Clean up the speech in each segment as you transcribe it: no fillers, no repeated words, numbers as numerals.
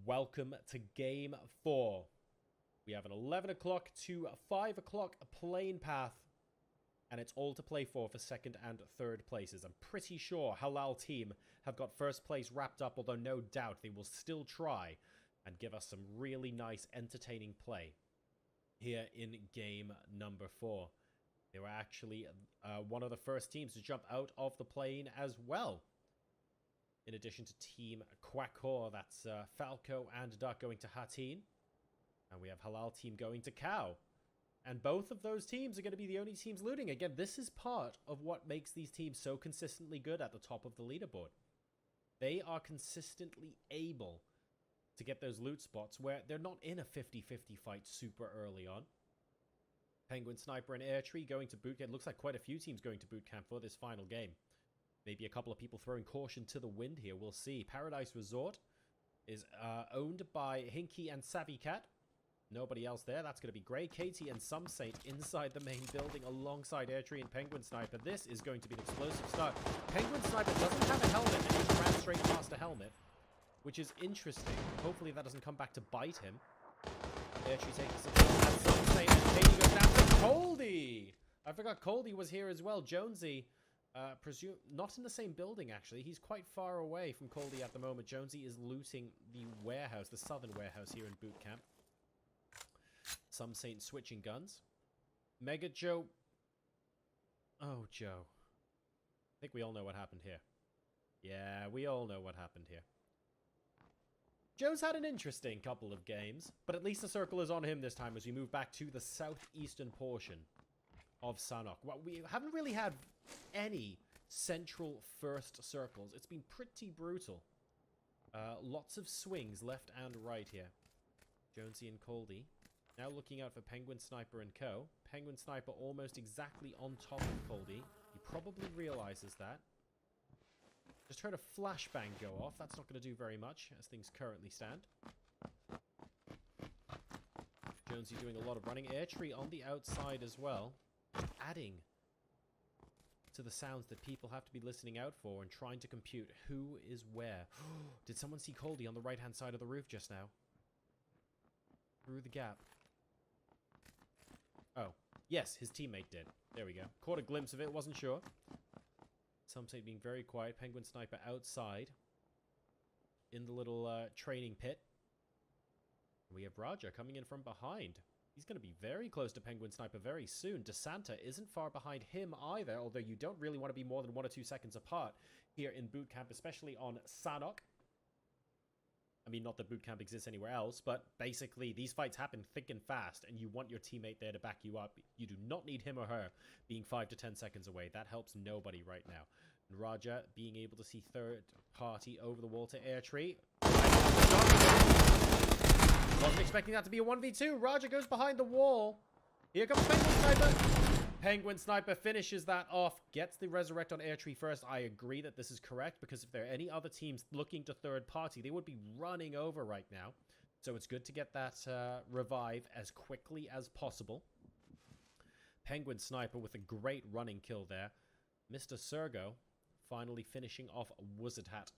Welcome to Game 4. We have an 11 o'clock to 5 o'clock plane path, and it's all to play for second and third places. I'm pretty sure Halal team have got first place wrapped up, although no doubt they will still try and give us some really nice, entertaining play here in game number 4. They were actually one of the first teams to jump out of the plane as well. In addition to Team Quackor, that's Falco and Duck going to Hatin. And we have Halal team going to Cow. And both of those teams are going to be the only teams looting. Again, this is part of what makes these teams so consistently good at the top of the leaderboard. They are consistently able to get those loot spots where they're not in a 50-50 fight super early on. Penguin Sniper and Airtree going to boot camp. Looks like quite a few teams going to boot camp for this final game. Maybe a couple of people throwing caution to the wind here. We'll see. Paradise Resort is owned by Hinky and Savvy Cat. Nobody else there. That's going to be great. Katie and Some Saint inside the main building alongside Airtree and Penguin Sniper. This is going to be an explosive start. Penguin Sniper doesn't have a helmet and just ran straight past a helmet, which is interesting. Hopefully that doesn't come back to bite him. Airtree taking some and Some Saint, and Katie goes down to Coldy. I forgot Coldy was here as well. Jonesy. Not in the same building, actually. He's quite far away from Coldy at the moment. Jonesy is looting the warehouse, the southern warehouse here in boot camp. Some Saint switching guns. Mega Joe. Oh, Joe. I think we all know what happened here. Yeah, we all know what happened here. Joe's had an interesting couple of games, but at least the circle is on him this time as we move back to the southeastern portion of Sanhok. Well, we haven't really had any central first circles. It's been pretty brutal. Lots of swings left and right here. Jonesy and Coldy now looking out for Penguin Sniper and Co. Penguin Sniper almost exactly on top of Coldy. He probably realizes that. Just heard a flashbang go off. That's not going to do very much as things currently stand. Jonesy doing a lot of running. Airtree on the outside as well. Adding to the sounds that people have to be listening out for and trying to compute who is where. Did someone see Coldy on the right-hand side of the roof just now? Through the gap. Oh, yes, his teammate did. There we go. Caught a glimpse of it, wasn't sure. Some say being very quiet. Penguin Sniper outside in the little training pit. We have Raja coming in from behind. He's going to be very close to Penguin Sniper very soon. DeSanta isn't far behind him either, although you don't really want to be more than 1 or 2 seconds apart here in boot camp, especially on Sanhok. I mean, not that boot camp exists anywhere else, but basically these fights happen thick and fast, and you want your teammate there to back you up. You do not need him or her being 5 to 10 seconds away. That helps nobody right now. And Raja being able to see third party over the wall to Airtree. Wasn't expecting that to be a 1v2. Raja goes behind the wall. Here comes Penguin Sniper. Penguin Sniper finishes that off. Gets the resurrect on Airtree first. I agree that this is correct, because if there are any other teams looking to third party, they would be running over right now. So it's good to get that revive as quickly as possible. Penguin Sniper with a great running kill there. Mr. Sergo finally finishing off Wizard Hat.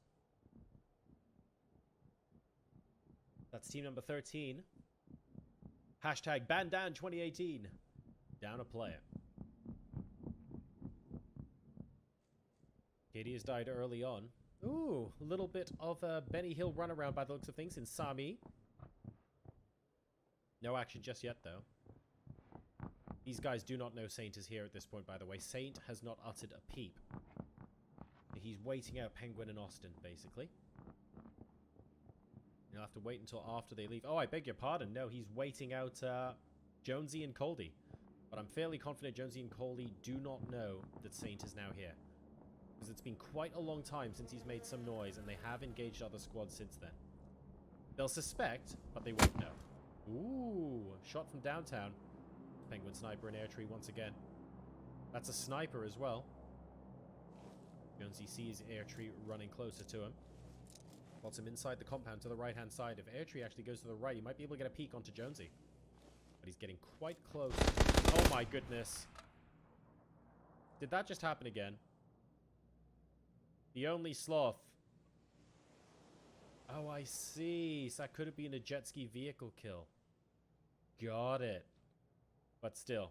That's team number 13. Hashtag Bandan 2018. Down a player. Katie has died early on. Ooh, a little bit of a Benny Hill runaround by the looks of things in Sami. No action just yet, though. These guys do not know Saint is here at this point, by the way. Saint has not uttered a peep. He's waiting out Penguin and Austin, basically. You'll have to wait until after they leave. Oh, I beg your pardon. No, he's waiting out Jonesy and Coldy. But I'm fairly confident Jonesy and Coldy do not know that Saint is now here. Because it's been quite a long time since he's made some noise, and they have engaged other squads since then. They'll suspect, but they won't know. Ooh, shot from downtown. Penguin Sniper and Airtree once again. That's a sniper as well. Jonesy sees Airtree running closer to him. Wants him inside the compound to the right-hand side. If Airtree actually goes to the right, he might be able to get a peek onto Jonesy. But he's getting quite close. Oh my goodness. Did that just happen again? The only sloth Oh, I see. So that could have been a jet ski vehicle kill. Got it. But still.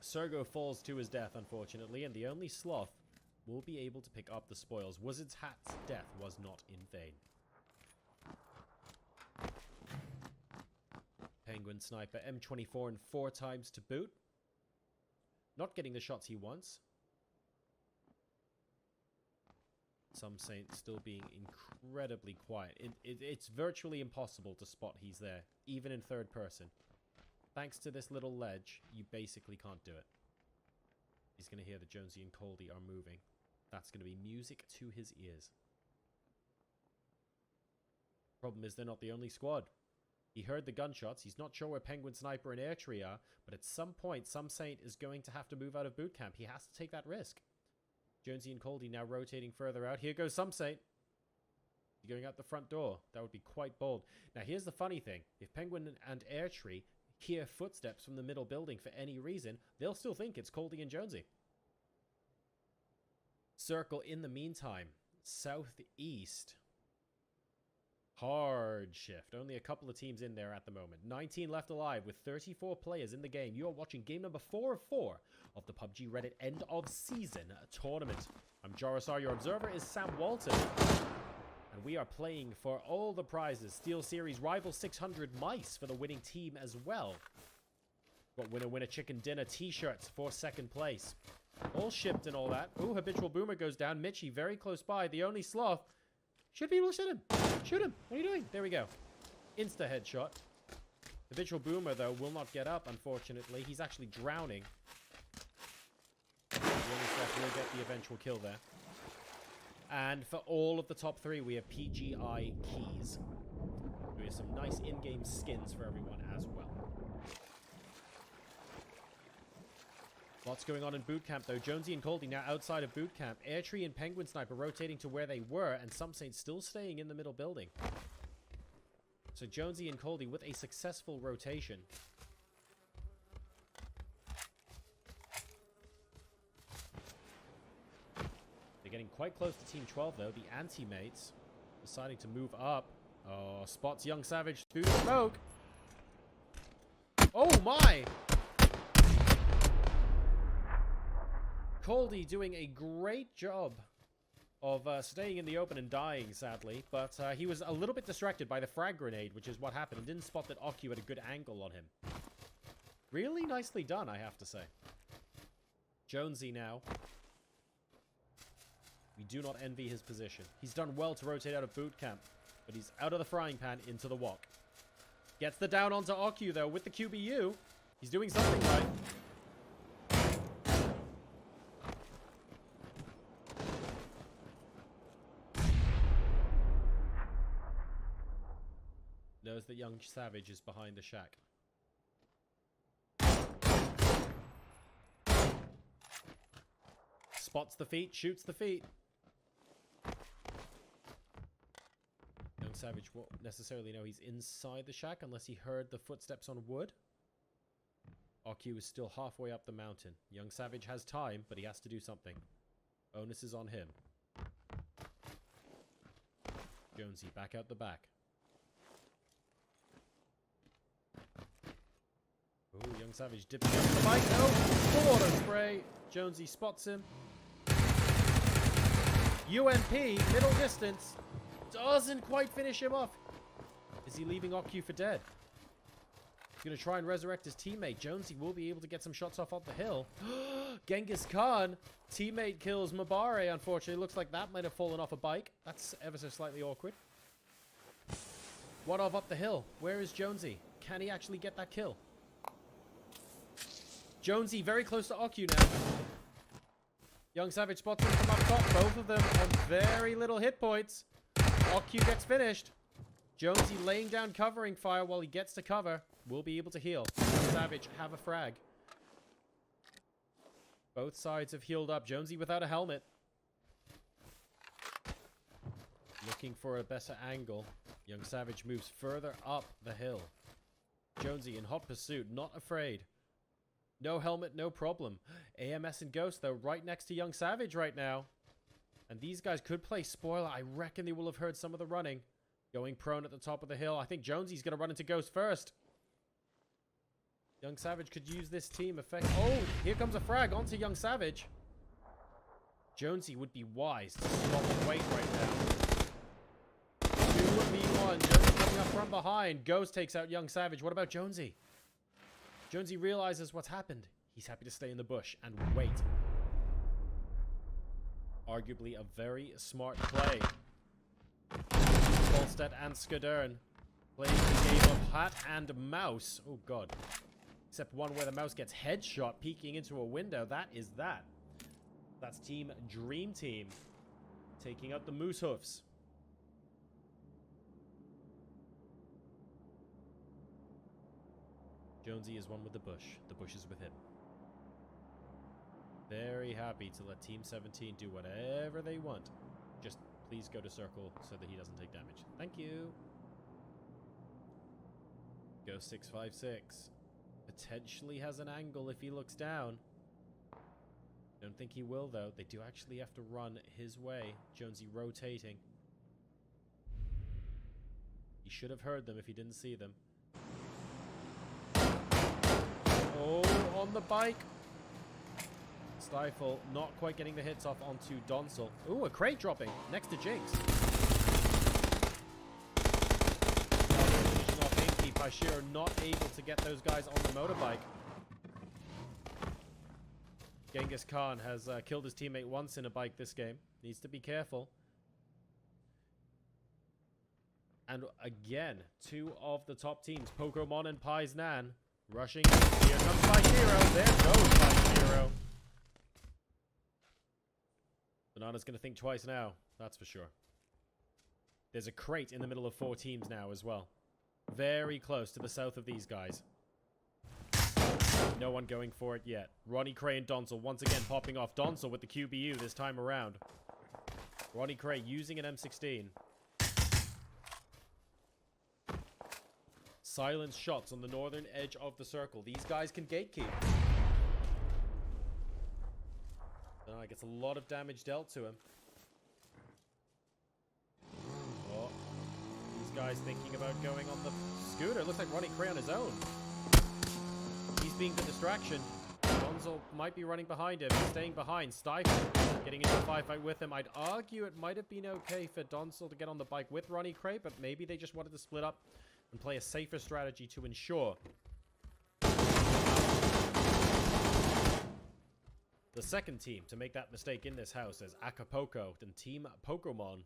Sergo falls to his death, unfortunately, and the only sloth will be able to pick up the spoils. Wizard's Hat's death was not in vain. Penguin Sniper, M24 and 4 times to boot. Not getting the shots he wants. Some Saint still being incredibly quiet. It's virtually impossible to spot he's there, even in third person. Thanks to this little ledge, you basically can't do it. He's going to hear that Jonesy and Coldy are moving. That's going to be music to his ears. Problem is, they're not the only squad. He heard the gunshots. He's not sure where Penguin Sniper and Airtree are, but at some point, some Saint is going to have to move out of boot camp. He has to take that risk. Jonesy and Coldy now rotating further out. Here goes some Saint. Going out the front door. That would be quite bold. Now, here's the funny thing. If Penguin and Airtree hear footsteps from the middle building for any reason, they'll still think it's Coldy and Jonesy. Circle in the meantime. Southeast. Hard shift. Only a couple of teams in there at the moment. 19 left alive with 34 players in the game. You are watching game number 4 of 4 of the PUBG Reddit end of season tournament. I'm Jorisar. Your observer is SamWalton. And we are playing for all the prizes. Steel Series Rival 600 mice for the winning team as well. Got winner chicken dinner t-shirts for second place. All shipped and all that. Ooh, Habitual Boomer goes down. Mitchie very close by. The only sloth. Should be able to shoot him. Shoot him. What are you doing? There we go. Insta headshot. Habitual Boomer, though, will not get up, unfortunately. He's actually drowning. The only sloth will get the eventual kill there. And for all of the top 3, we have PGI keys. We have some nice in-game skins for everyone as well. Lots going on in boot camp, though. Jonesy and Coldy now outside of boot camp. Airtree and Penguin Sniper rotating to where they were, and some Saints still staying in the middle building. So Jonesy and Coldy with a successful rotation. They're getting quite close to Team 12, though. The anti-mates deciding to move up. Oh, spots Young Savage through the smoke. Oh, my! Coldy doing a great job of staying in the open and dying, sadly. But he was a little bit distracted by the frag grenade, which is what happened. And didn't spot that Oku had a good angle on him. Really nicely done, I have to say. Jonesy now. We do not envy his position. He's done well to rotate out of boot camp. But he's out of the frying pan into the wok. Gets the down onto Oku, though, with the QBU. He's doing something right. Knows that Young Savage is behind the shack. Spots the feet, shoots the feet. Young Savage won't necessarily know he's inside the shack unless he heard the footsteps on wood. Oku is still halfway up the mountain. Young Savage has time, but he has to do something. Onus is on him. Jonesy back out the back. Oh, Young Savage dipping up the bike. No! Full auto spray. Jonesy spots him. UMP, middle distance. Doesn't quite finish him off. Is he leaving Oku for dead? He's going to try and resurrect his teammate. Jonesy will be able to get some shots off the hill. Genghis Khan. Teammate kills Mabare, unfortunately. Looks like that might have fallen off a bike. That's ever so slightly awkward. What of up the hill? Where is Jonesy? Can he actually get that kill? Jonesy very close to Oku now. Young Savage spots him from up top. Both of them on very little hit points. Oku gets finished. Jonesy laying down covering fire while he gets to cover. Will be able to heal. Savage have a frag. Both sides have healed up. Jonesy without a helmet. Looking for a better angle. Young Savage moves further up the hill. Jonesy in hot pursuit. Not afraid. No helmet, no problem. AMS and Ghost, though, right next to Young Savage right now. And these guys could play spoiler. I reckon they will have heard some of the running. Going prone at the top of the hill. I think Jonesy's going to run into Ghost first. Young Savage could use this team effect. Oh, here comes a frag onto Young Savage. Jonesy would be wise to stop and wait right now. 2v1. Jonesy coming up from behind. Ghost takes out Young Savage. What about Jonesy? Jonesy realizes what's happened. He's happy to stay in the bush and wait. Arguably a very smart play. Volstead and Skadern playing the game of hat and mouse. Oh god. Except one where the mouse gets headshot peeking into a window. That is that. That's Team Dream Team taking out the Moose Hoofs. Jonesy is one with the bush. The bush is with him. Very happy to let Team 17 do whatever they want. Just please go to circle so that he doesn't take damage. Thank you. Go 656. Potentially has an angle if he looks down. Don't think he will, though. They do actually have to run his way. Jonesy rotating. He should have heard them if he didn't see them. Oh, on the bike. Stifle not quite getting the hits off onto Donsel. Ooh, a crate dropping next to Jinx. Finishing off Inky. Bashir not able to get those guys on the motorbike. Genghis Khan has killed his teammate once in a bike this game. Needs to be careful. And again, two of the top teams, Pokemon and Paisnan, rushing. Here comes Bashiro. There goes Bashiro. Banana's going to think twice now, that's for sure. There's a crate in the middle of 4 teams now as well. Very close to the south of these guys. No one going for it yet. Ronnie Cray and Donsel once again popping off. Donsel with the QBU this time around. Ronnie Cray using an M16. Silence shots on the northern edge of the circle. These guys can gatekeep. Gets a lot of damage dealt to him. Oh, these guys thinking about going on the scooter. Looks like Ronnie Cray on his own. He's being the distraction. Gonzo might be running behind him. He's staying behind. Stifle getting into a firefight with him. I'd argue it might have been okay for Donsel to get on the bike with Ronnie Cray, but maybe they just wanted to split up and play a safer strategy to ensure the second team to make that mistake in this house is Acapulco, then Team Pokemon.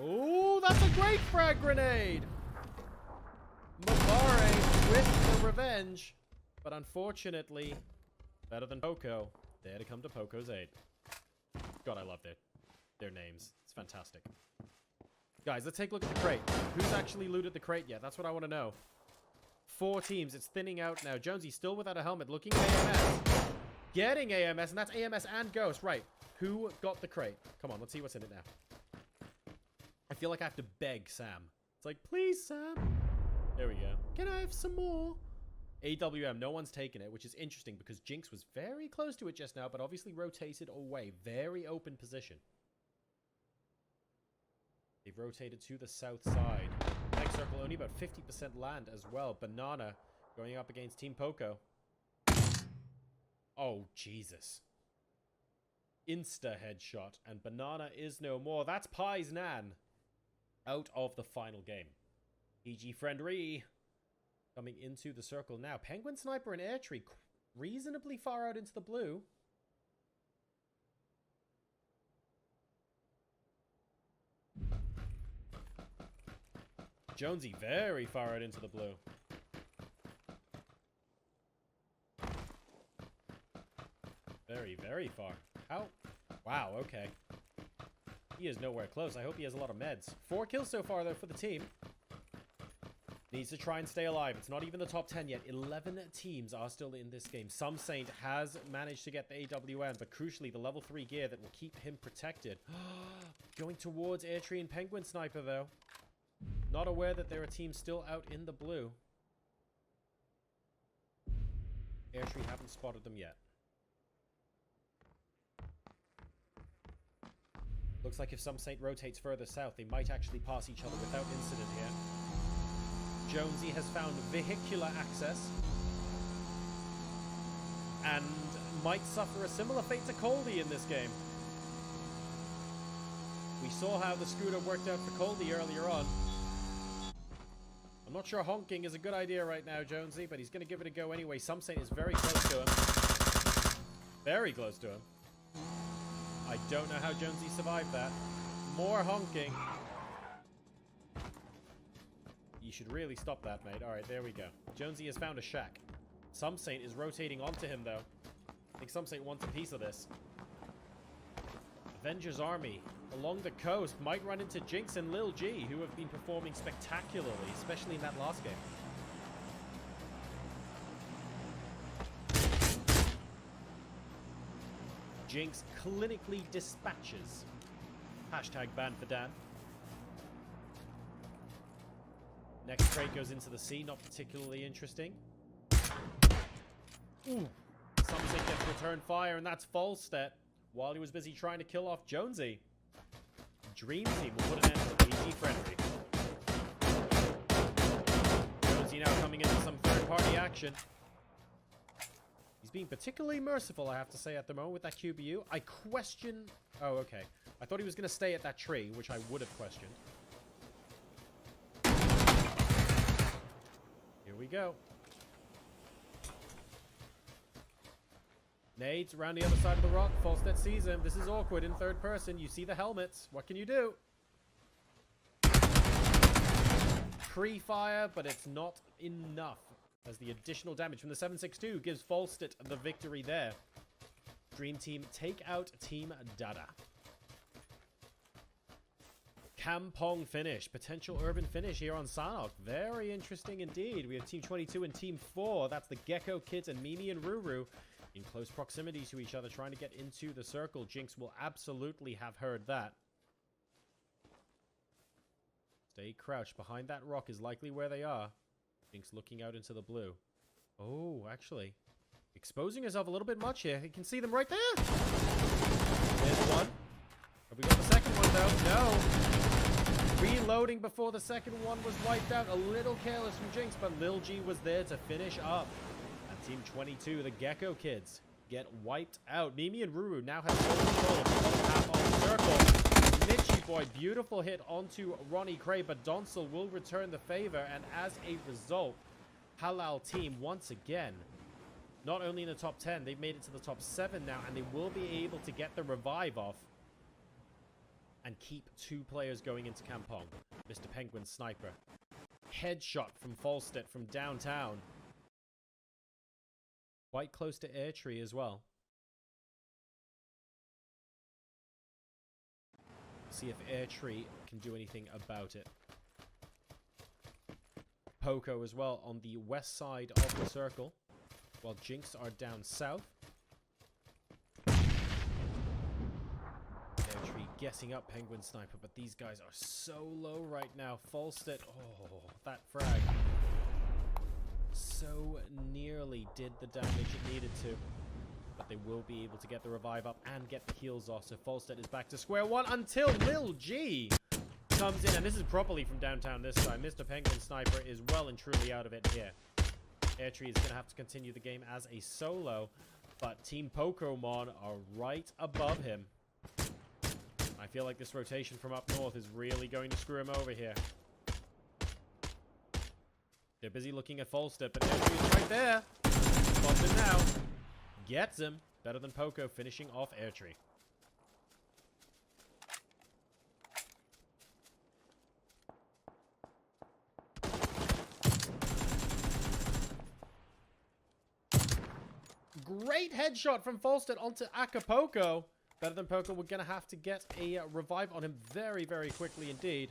Oh, that's a great frag grenade! Mabare with the revenge, but unfortunately, better than Poco. There to come to Poco's aid. God, I love their names. It's fantastic. Guys, let's take a look at the crate. Who's actually looted the crate yet? That's what I want to know. 4 teams. It's thinning out now. Jonesy still without a helmet. Looking at AMS. Getting AMS, and that's AMS and Ghost. Right. Who got the crate? Come on, let's see what's in it now. I feel like I have to beg Sam. It's like, please, Sam. There we go. Can I have some more? AWM. No one's taken it, which is interesting because Jinx was very close to it just now, but obviously rotated away. Very open position. They've rotated to the south side. Next circle, only about 50% land as well. Banana going up against Team Poco. Oh, Jesus. Insta headshot. And Banana is no more. That's Pies Nan out of the final game. PG Friendry coming into the circle now. Penguin Sniper and Air Tree reasonably far out into the blue. Jonesy very far out into the blue. Very, very far. How? Wow, okay. He is nowhere close. I hope he has a lot of meds. 4 kills so far, though, for the team. Needs to try and stay alive. It's not even the top 10 yet. 11 teams are still in this game. Some Saint has managed to get the AWM, but crucially, the level 3 gear that will keep him protected. Going towards Air Tree and Penguin Sniper, though. Not aware that there are teams still out in the blue. Air Tree haven't spotted them yet. Looks like if Some Saint rotates further south, they might actually pass each other without incident here. Jonesy has found vehicular access and might suffer a similar fate to Coldy in this game. We saw how the scooter worked out for Coldy earlier on. I'm not sure honking is a good idea right now, Jonesy, but he's going to give it a go anyway. Some Saint is very close to him. Very close to him. I don't know how Jonesy survived that. More honking. You should really stop that, mate. Alright, there we go. Jonesy has found a shack. Some Saint is rotating onto him, though. I think Some Saint wants a piece of this. Avengers Army along the coast might run into Jinx and Lil G, who have been performing spectacularly, especially in that last game. Jinx clinically dispatches. Hashtag ban for Dan. Next crate goes into the sea, not particularly interesting. Ooh. Something gets return fire, and that's Falstead. While he was busy trying to kill off Jonesy. Dream Team will put an end to the PG friendly. Jonesy now coming into some third-party action. He's being particularly merciful, I have to say, at the moment with that QBU. I question... Oh, okay. I thought he was going to stay at that tree, which I would have questioned. Here we go. Nades around the other side of the rock. Falstead sees him. This is awkward in third person. You see the helmets. What can you do? Pre-fire, but it's not enough. As the additional damage from the 7.62 gives Falstead the victory there. Dream Team take out Team Dada. Kampong finish. Potential urban finish here on Sanhok. Very interesting indeed. We have Team 22 and Team 4. That's the Gecko Kids and Mimi and Ruru. In close proximity to each other, trying to get into the circle. Jinx will absolutely have heard that. Stay crouched. Behind that rock is likely where they are. Jinx looking out into the blue. Oh, actually. Exposing herself a little bit much here. You can see them right there. There's one. Have we got the second one, though? No. Reloading before the second one was wiped out. A little careless from Jinx, but Lil G was there to finish up. Team 22, the Gecko Kids, get wiped out. Mimi and Ruru now have full control of the top half of the circle. Mitchie boy, beautiful hit onto Ronnie Cray, but Donsel will return the favor, and as a result, Halal Team once again, not only in the top 10, they've made it to the top 7 now, and they will be able to get the revive off and keep 2 players going into Kampong. Mr. Penguin Sniper. Headshot from Falstead from downtown. Quite close to Airtree as well. See if Airtree can do anything about it. Poco as well on the west side of the circle, while Jinx are down south. Airtree guessing up Penguin Sniper, but these guys are so low right now. Falstead, oh, that frag. So nearly did the damage it needed to. But they will be able to get the revive up and get the heals off. So Falstead is back to square one until Lil G comes in. And this is properly from downtown this time. Mr. Penguin Sniper is well and truly out of it here. Airtree is going to have to continue the game as a solo. But Team Pokemon are right above him. I feel like this rotation from up north is really going to screw him over here. They're busy looking at Falstead, but Airtree is right there. Spots him now. Gets him. Better than Poco, finishing off Airtree. Great headshot from Falstead onto Acapulco. Better than Poco. We're going to have to get a revive on him very, very quickly indeed.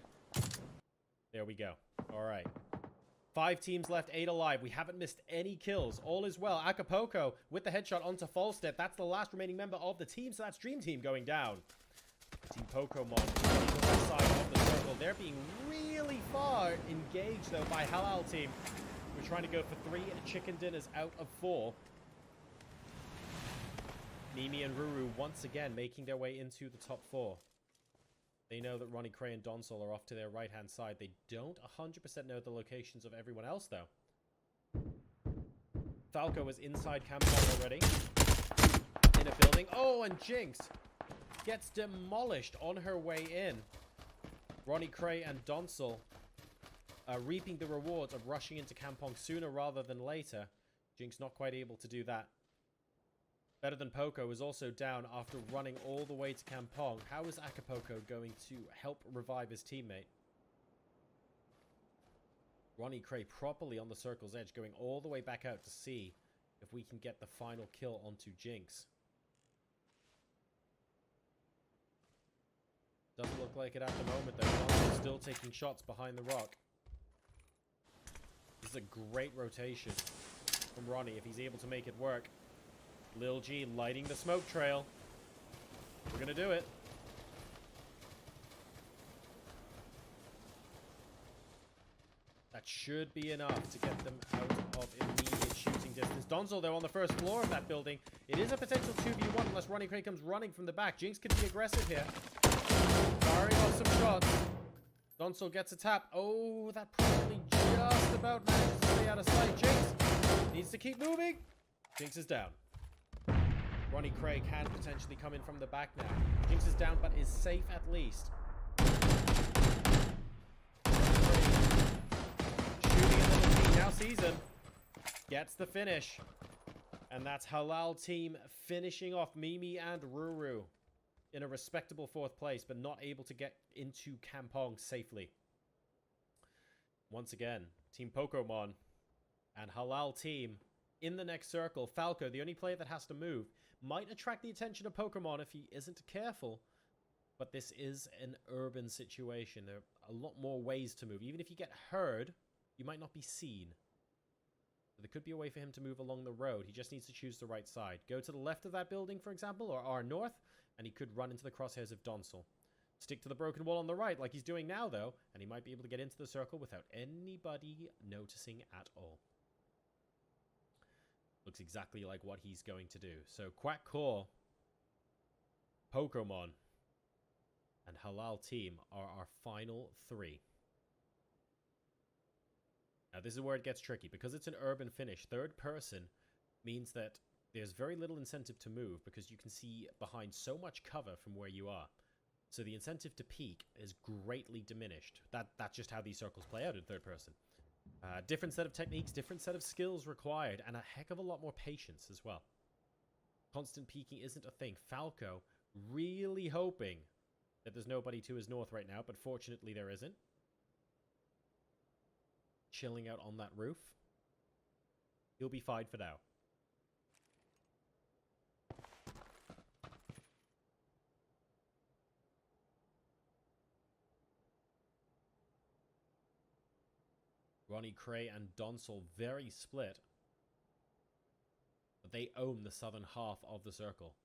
There we go. All right. 5 teams left, 8 alive. We haven't missed any kills. All is well. Acapulco with the headshot onto Falstead. That's the last remaining member of the team, so that's Dream Team going down. Team Pokemon on the west side of the circle. They're being really far engaged, though, by Halal Team. We're trying to go for 3 chicken dinners out of 4. Mimi and Ruru once again making their way into the top 4. They know that Ronnie, Cray, and Donsol are off to their right-hand side. They don't 100% know the locations of everyone else, though. Falco is inside Campbell already. In a building. Oh, and Jinx gets demolished on her way in. Ronnie, Cray, and Donsol reaping the rewards of rushing into Kampong sooner rather than later. Jinx not quite able to do that. Better Than Poco is also down after running all the way to Kampong. How is Acapulco going to help revive his teammate? Ronnie Cray properly on the circle's edge, going all the way back out to see if we can get the final kill onto Jinx. Doesn't look like it at the moment, though. Donsol still taking shots behind the rock. This is a great rotation from Ronnie if he's able to make it work. Lil G lighting the smoke trail. We're gonna do it. That should be enough to get them out of immediate shooting distance. Donsol, though, on the first floor of that building. It is a potential 2v1 unless Ronnie Cray comes running from the back. Jinx could be aggressive here. Firing off some shots. Donsol gets a tap. Oh, that probably just about manages to stay out of sight. Jinx needs to keep moving. Jinx is down. Ronnie Cray can potentially come in from the back now. Jinx is down, but is safe at least. Shooting at Little T, now sees him. Gets the finish. And that's Halal Team finishing off Mimi and Ruru in a respectable 4th place, but not able to get into Kampong safely. Once again, Team Pokemon and Halal Team in the next circle. Falco, the only player that has to move, might attract the attention of Pokemon if he isn't careful. But this is an urban situation. There are a lot more ways to move. Even if you get heard, you might not be seen. So there could be a way for him to move along the road. He just needs to choose the right side. Go to the left of that building, for example, or our north, and he could run into the crosshairs of Donsol. Stick to the broken wall on the right, like he's doing now, though, and he might be able to get into the circle without anybody noticing at all. Looks exactly like what he's going to do. So Quack Core, Pokemon, and Halal Team are our final 3. Now this is where it gets tricky. Because it's an urban finish, 3rd person means that there's very little incentive to move because you can see behind so much cover from where you are. So the incentive to peek is greatly diminished. That's just how these circles play out in 3rd person. Different set of techniques, different set of skills required, and a heck of a lot more patience as well. Constant peeking isn't a thing. Falco really hoping that there's nobody to his north right now, but fortunately there isn't. Chilling out on that roof. He'll be fine for now. Ronnie Cray and Donsol very split. But they own the southern half of the circle.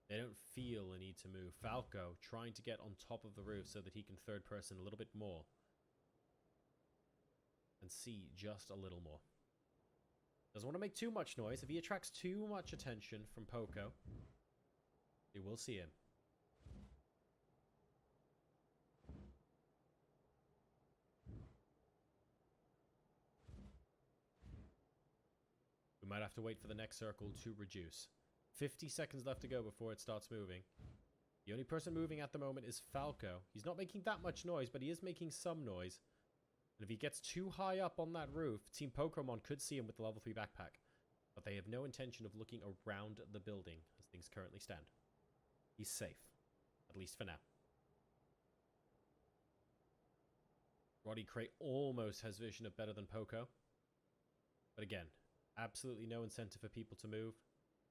They don't feel a need to move. Falco trying to get on top of the roof so that he can 3rd person a little bit more. And see just a little more. Doesn't want to make too much noise. If he attracts too much attention from Poco, they will see him. We might have to wait for the next circle to reduce. 50 seconds left to go before it starts moving. The only person moving at the moment is Falco. He's not making that much noise, but he is making some noise. And if he gets too high up on that roof, Team Pokemon could see him with the level 3 backpack. But they have no intention of looking around the building as things currently stand. He's safe. At least for now. Roddy Cray almost has vision of Better Than Poco. But again, absolutely no incentive for people to move.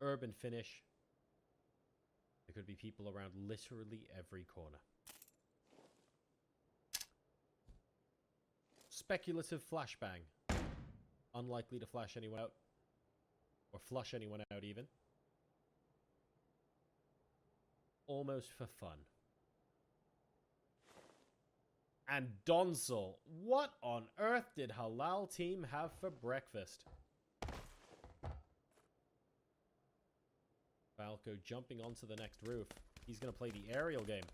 Urban finish. There could be people around literally every corner. Speculative flashbang. Unlikely to flash anyone out. Or flush anyone out even. Almost for fun. And Donsol. What on earth did Halal Team have for breakfast? Falco jumping onto the next roof. He's going to play the aerial game.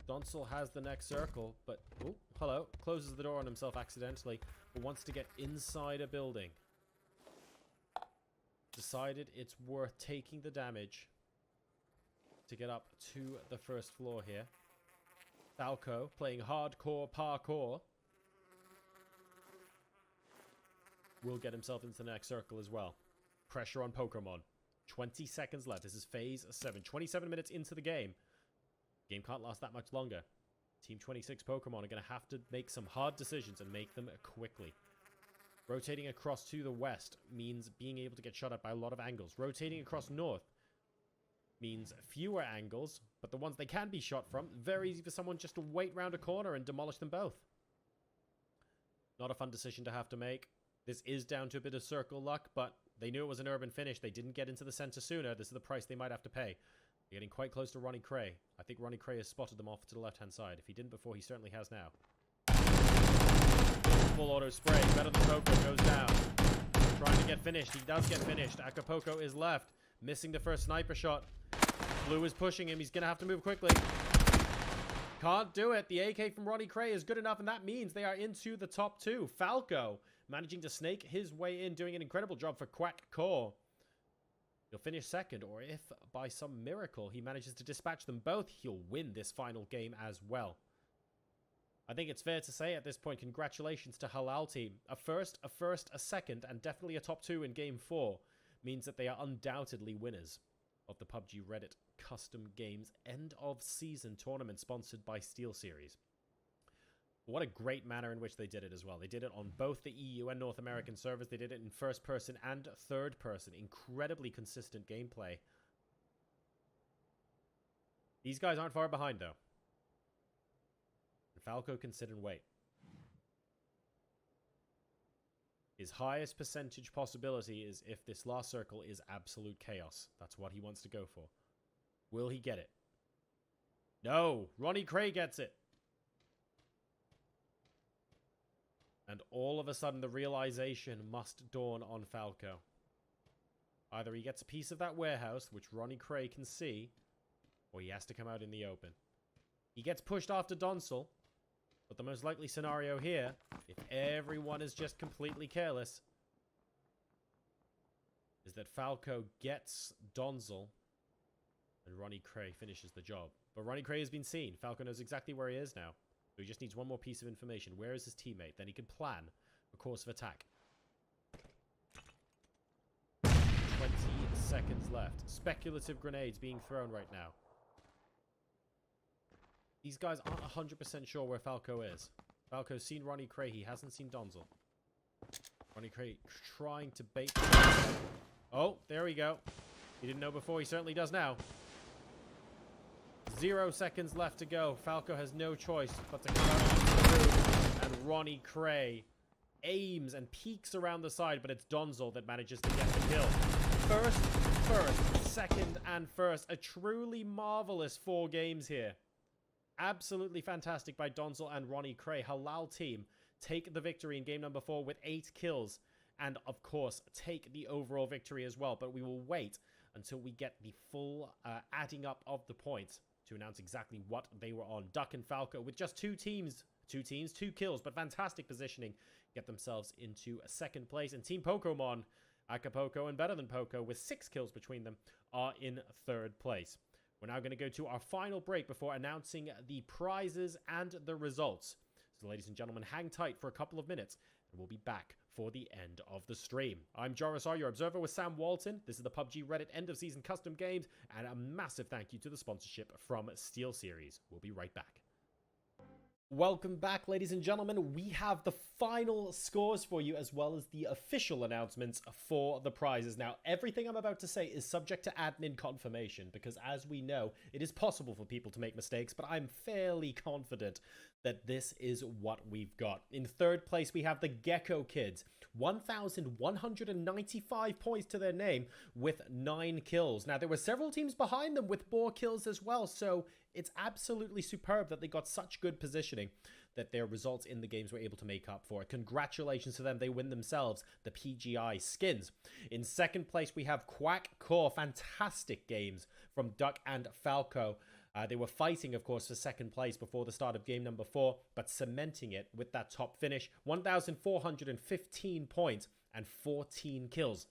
Donsel has the next circle, but... Oh, hello. Closes the door on himself accidentally, but wants to get inside a building. Decided it's worth taking the damage to get up to the first floor here. Falco playing hardcore parkour will get himself into the next circle as well. Pressure on Pokemon. 20 seconds left. This is phase 7. 27 minutes into the game. Game can't last that much longer. Team 26 Pokemon are going to have to make some hard decisions and make them quickly. Rotating across to the west means being able to get shot at by a lot of angles. Rotating across north means fewer angles, but the ones they can be shot from, very easy for someone just to wait round a corner and demolish them both. Not a fun decision to have to make. This is down to a bit of circle luck, but they knew it was an urban finish. They didn't get into the center sooner. This is the price they might have to pay. They're getting quite close to Ronnie Cray. I think Ronnie Cray has spotted them off to the left-hand side. If he didn't before, he certainly has now. Full auto spray. Better than Poco goes down. Trying to get finished. He does get finished. Acapulco is left. Missing the first sniper shot. Blue is pushing him. He's going to have to move quickly. Can't do it. The AK from Ronnie Cray is good enough, and that means they are into the top 2. Falco managing to snake his way in, doing an incredible job for Quack Core. He'll finish second, or if by some miracle he manages to dispatch them both, he'll win this final game as well. I think it's fair to say at this point, congratulations to Halal Team. A first, a second, and definitely a top 2 in Game 4 means that they are undoubtedly winners of the PUBG Reddit Custom Games End of Season Tournament sponsored by SteelSeries. What a great manner in which they did it as well. They did it on both the EU and North American servers. They did it in first person and third person. Incredibly consistent gameplay. These guys aren't far behind though. And Falco can sit and wait. His highest percentage possibility is if this last circle is absolute chaos. That's what he wants to go for. Will he get it? No! Ronnie Cray gets it! And all of a sudden, the realization must dawn on Falco. Either he gets a piece of that warehouse, which Ronnie Cray can see, or he has to come out in the open. He gets pushed after Donsel, but the most likely scenario here, if everyone is just completely careless, is that Falco gets Donsel, and Ronnie Cray finishes the job. But Ronnie Cray has been seen. Falco knows exactly where he is now. So he just needs one more piece of information. Where is his teammate? Then he can plan a course of attack. 20 seconds left. Speculative grenades being thrown right now. These guys aren't 100% sure where Falco is. Falco's seen Ronnie Cray. He hasn't seen Donsel. Ronnie Cray trying to bait. Oh, there we go. He didn't know before. He certainly does now. 0 seconds left to go. Falco has no choice but to come out through, and Ronnie Cray aims and peeks around the side, but it's Donsel that manages to get the kill. First, second, and first. A truly marvelous 4 games here. Absolutely fantastic by Donsel and Ronnie Cray. Halal Team take the victory in game number 4 with 8 kills, and of course take the overall victory as well. But we will wait until we get the full adding up of the points to announce exactly what they were on. Duck and Falco with just 2 kills, but fantastic positioning, get themselves into a second place. And Team Pokemon, Acapulco and Better Than Poco, with 6 kills between them, are in third place. We're now going to go to our final break before announcing the prizes and the results. So ladies and gentlemen, hang tight for a couple of minutes, and we'll be back for the end of the stream. I'm Joris R, your observer with SamWalton. This is the PUBG Reddit End of Season Custom Games, and a massive thank you to the sponsorship from SteelSeries. We'll be right back. Welcome back, ladies and gentlemen. We have the final scores for you, as well as the official announcements for the prizes. Now, everything I'm about to say is subject to admin confirmation, because as we know, it is possible for people to make mistakes, but I'm fairly confident that this is what we've got. In third place, we have the Gecko Kids. 1,195 points to their name with 9 kills. Now, there were several teams behind them with more kills as well, so it's absolutely superb that they got such good positioning that their results in the games were able to make up for it. Congratulations to them. They win themselves the PGI skins. In second place, we have Quack Core. Fantastic games from Duck and Falco. They were fighting, of course, for second place before the start of game number 4, but cementing it with that top finish. 1,415 points and 14 kills.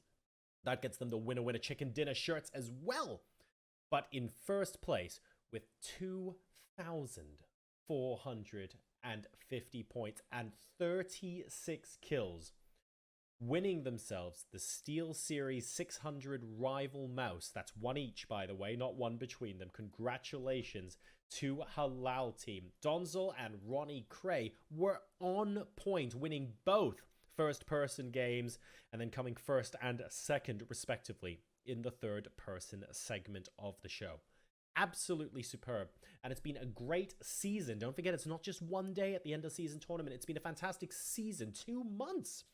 That gets them the winner chicken dinner shirts as well. But in first place with 2,450 points and 36 kills, winning themselves the Steel Series 600 Rival Mouse. That's one each, by the way, not one between them. Congratulations to Halal Team. Donzel and Ronnie Cray were on point, winning both first-person games and then coming first and second, respectively, in the third-person segment of the show. Absolutely superb. And it's been a great season. Don't forget, it's not just one day at the end of season tournament. It's been a fantastic season, 2 months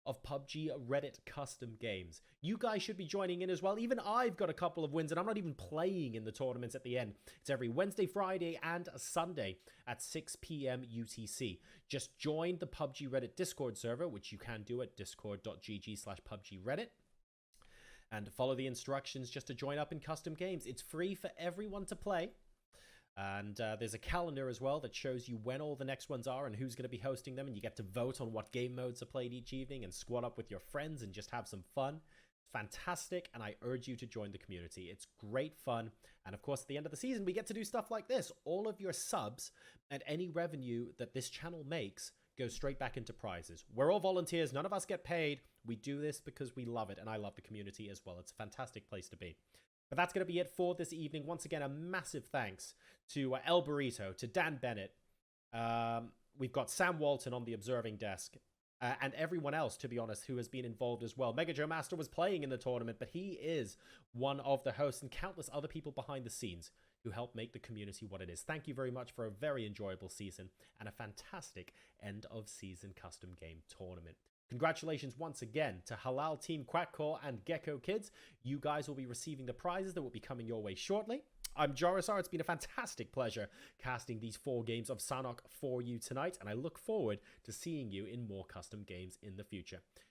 of PUBG Reddit custom games. You guys should be joining in as well. Even I've got a couple of wins, and I'm not even playing in the tournaments at the end. It's every Wednesday, Friday, and Sunday at 6 p.m. UTC. Just join the PUBG Reddit Discord server, which you can do at discord.gg/PUBG Reddit. And follow the instructions just to join up in custom games. It's free for everyone to play. And there's a calendar as well that shows you when all the next ones are and who's going to be hosting them. And you get to vote on what game modes are played each evening and squad up with your friends and just have some fun. It's fantastic, and I urge you to join the community. It's great fun. And of course, at the end of the season, we get to do stuff like this. All of your subs and any revenue that this channel makes goes straight back into prizes. We're all volunteers. None of us get paid. We do this because we love it, and I love the community as well. It's a fantastic place to be. But that's going to be it for this evening. Once again, a massive thanks to El Burrito, to Dan Bennett. We've got SamWalton on the observing desk, and everyone else, to be honest, who has been involved as well. Mega Joe Master was playing in the tournament, but he is one of the hosts, and countless other people behind the scenes who help make the community what it is. Thank you very much for a very enjoyable season and a fantastic end-of-season custom game tournament. Congratulations once again to Halal Team, Quackcore, and Gecko Kids. You guys will be receiving the prizes that will be coming your way shortly. I'm Jorisar. It's been a fantastic pleasure casting these 4 games of Sanhok for you tonight, and I look forward to seeing you in more custom games in the future.